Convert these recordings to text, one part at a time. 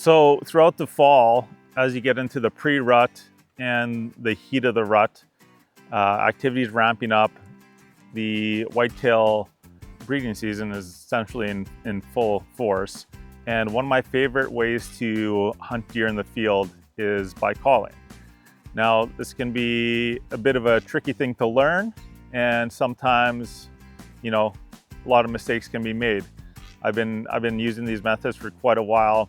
So throughout the fall, as you get into the pre-rut and the heat of the rut, activity is ramping up. The whitetail breeding season is essentially in full force. And one of my favorite ways to hunt deer in the field is by calling. Now, this can be a bit of a tricky thing to learn, and sometimes, a lot of mistakes can be made. I've been using these methods for quite a while.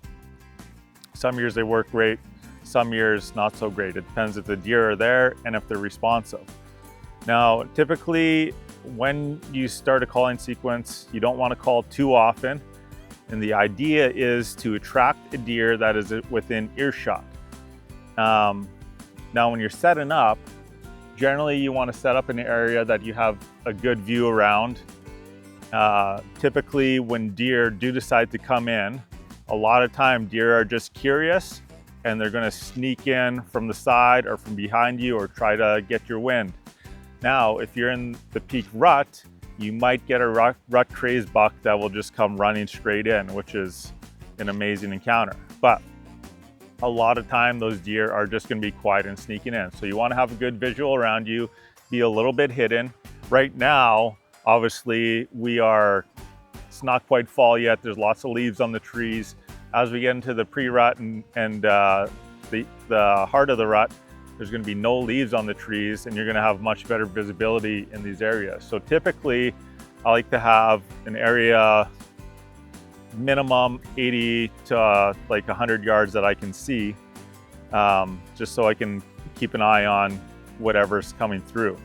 Some years they work great, some years not so great. It depends if the deer are there and if they're responsive. Now, typically when you start a calling sequence, you don't want to call too often. And the idea is to attract a deer that is within earshot. Now, when you're setting up, generally you want to set up in an area that you have a good view around. Typically when deer do decide to come in, a lot of time deer are just curious and they're going to sneak in from the side or from behind you or try to get your wind. Now, if you're in the peak rut, you might get a rut crazed buck that will just come running straight in, which is an amazing encounter. But a lot of time those deer are just going to be quiet and sneaking in. So you want to have a good visual around you, be a little bit hidden. Right now, obviously it's not quite fall yet. There's lots of leaves on the trees. As we get into the pre-rut and the heart of the rut, there's going to be no leaves on the trees and you're going to have much better visibility in these areas. So typically I like to have an area minimum 80 to like 100 yards that I can see, just so I can keep an eye on whatever's coming through.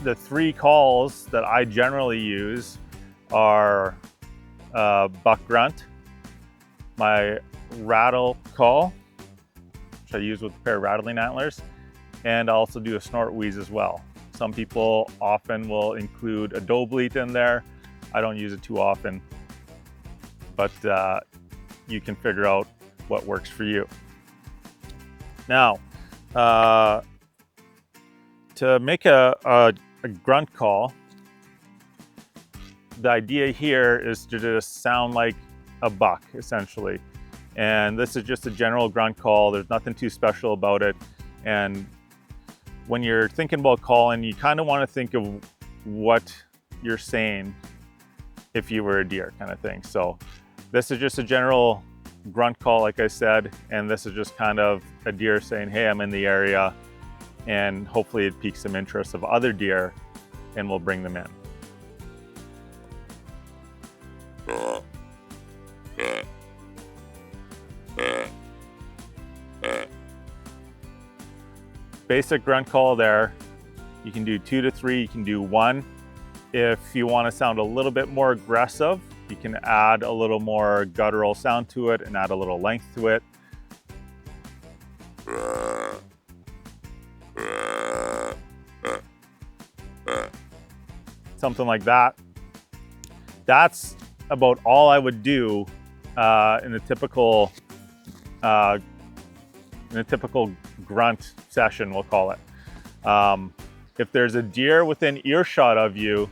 The three calls that I generally use are buck grunt, my rattle call, which I use with a pair of rattling antlers, and I also do a snort wheeze as well. Some people often will include a doe bleat in there. I don't use it too often, but you can figure out what works for you. Now, to make a grunt call, the idea here is to just sound like a buck, essentially. And this is just a general grunt call. There's nothing too special about it. And when you're thinking about calling, you kind of want to think of what you're saying if you were a deer, kind of thing. So this is just a general grunt call, like I said, and this is just kind of a deer saying, hey, I'm in the area, and hopefully it piques some interest of other deer and we'll bring them in. Basic grunt call there. You can do 2 to 3, you can do 1. If you want to sound a little bit more aggressive, you can add a little more guttural sound to it and add a little length to it. Something like that. That's about all I would do in a typical grunt session, we'll call it. If there's a deer within earshot of you,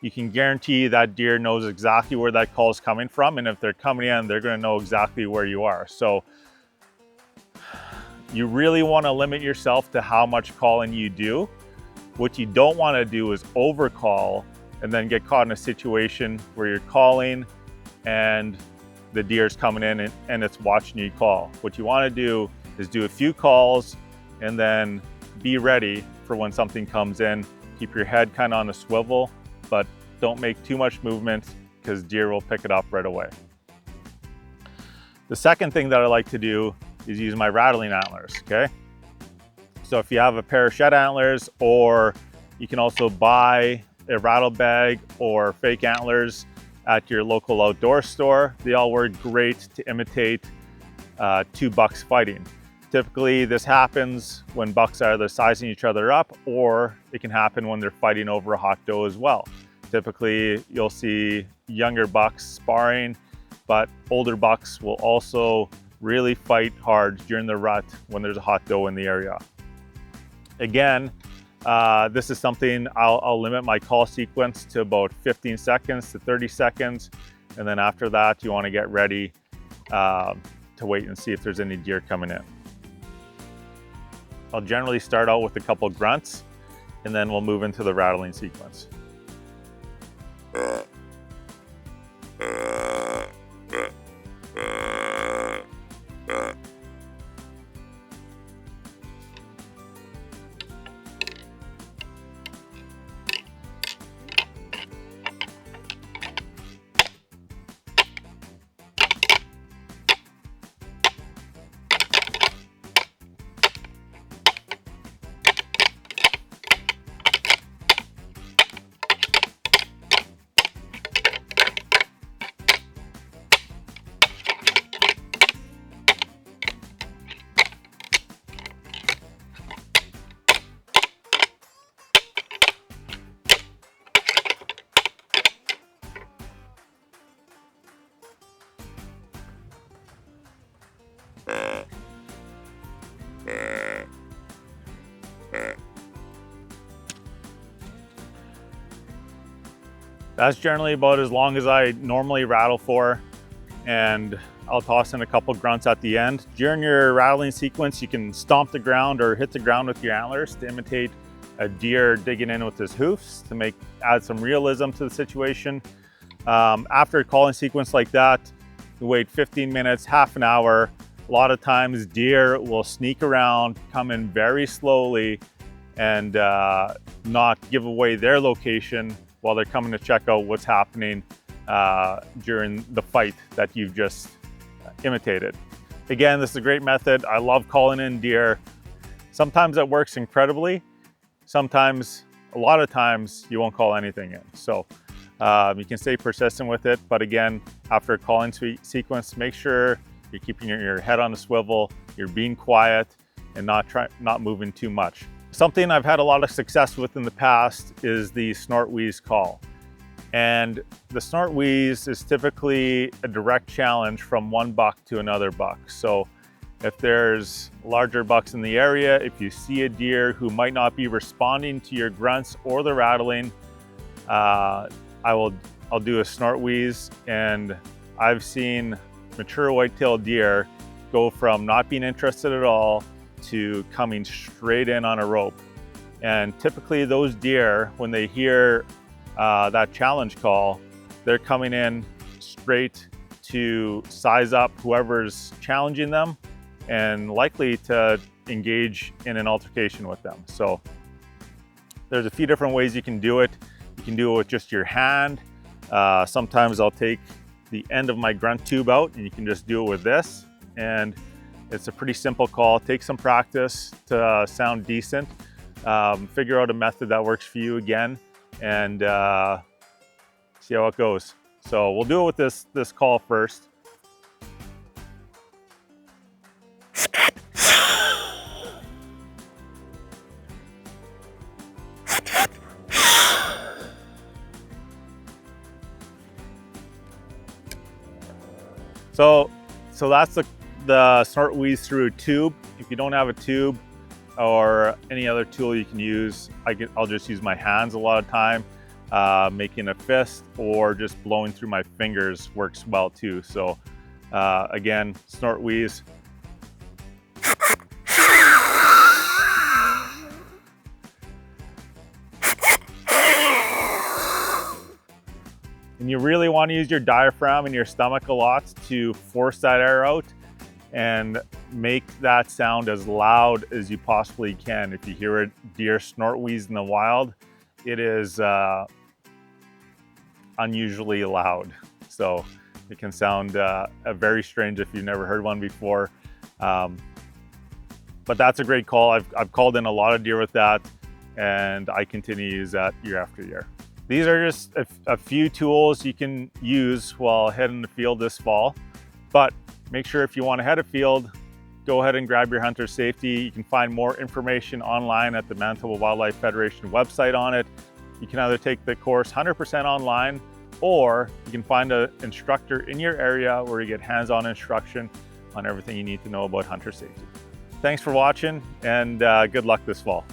you can guarantee that deer knows exactly where that call is coming from, and if they're coming in, they're going to know exactly where you are. So you really want to limit yourself to how much calling you do. What you don't want to do is overcall and then get caught in a situation where you're calling and the deer's coming in and it's watching you call. What you want to do is do a few calls and then be ready for when something comes in. Keep your head kind of on a swivel, but don't make too much movement because deer will pick it up right away. The second thing that I like to do is use my rattling antlers, okay? So if you have a pair of shed antlers, or you can also buy a rattle bag or fake antlers at your local outdoor store. They all work great to imitate two bucks fighting. Typically this happens when bucks are either sizing each other up, or it can happen when they're fighting over a hot doe as well. Typically you'll see younger bucks sparring, but older bucks will also really fight hard during the rut when there's a hot doe in the area. Again, this is something I'll limit my call sequence to about 15 seconds to 30 seconds. And then after that, you want to get ready to wait and see if there's any deer coming in. I'll generally start out with a couple grunts, and then we'll move into the rattling sequence. That's generally about as long as I normally rattle for, and I'll toss in a couple grunts at the end. During your rattling sequence, you can stomp the ground or hit the ground with your antlers to imitate a deer digging in with his hoofs to add some realism to the situation. After a calling sequence like that, you wait 15 minutes, half an hour. A lot of times deer will sneak around, come in very slowly, and not give away their location while they're coming to check out what's happening during the fight that you've just imitated. Again, this is a great method. I love calling in deer. Sometimes it works incredibly. Sometimes, a lot of times, you won't call anything in. So you can stay persistent with it. But again, after a calling sequence, make sure you're keeping your head on a swivel, you're being quiet, and not moving too much. Something I've had a lot of success with in the past is the snort wheeze call. And the snort wheeze is typically a direct challenge from one buck to another buck. So if there's larger bucks in the area, if you see a deer who might not be responding to your grunts or the rattling, I'll do a snort wheeze. And I've seen mature whitetail deer go from not being interested at all to coming straight in on a rope. And typically those deer, when they hear that challenge call, they're coming in straight to size up whoever's challenging them and likely to engage in an altercation with them. So there's a few different ways you can do it. You can do it with just your hand. Sometimes I'll take the end of my grunt tube out and you can just do it with this. And it's a pretty simple call. Take some practice to sound decent. Figure out a method that works for you again, and see how it goes. So we'll do it with this call first. So that's the snort wheeze through a tube. If you don't have a tube or any other tool you can use, I'll just use my hands a lot of time. Making a fist or just blowing through my fingers works well too. So again, snort wheeze. And you really want to use your diaphragm and your stomach a lot to force that air out and make that sound as loud as you possibly can. If you hear a deer snort wheeze in the wild, it is unusually loud. So it can sound very strange if you've never heard one before. But that's a great call. I've called in a lot of deer with that, and I continue to use that year after year. These are just a few tools you can use while heading the field this fall. But make sure if you want to head a field, go ahead and grab your hunter safety. You can find more information online at the Manitoba Wildlife Federation website on it. You can either take the course 100% online, or you can find an instructor in your area where you get hands-on instruction on everything you need to know about hunter safety. Thanks for watching, and good luck this fall.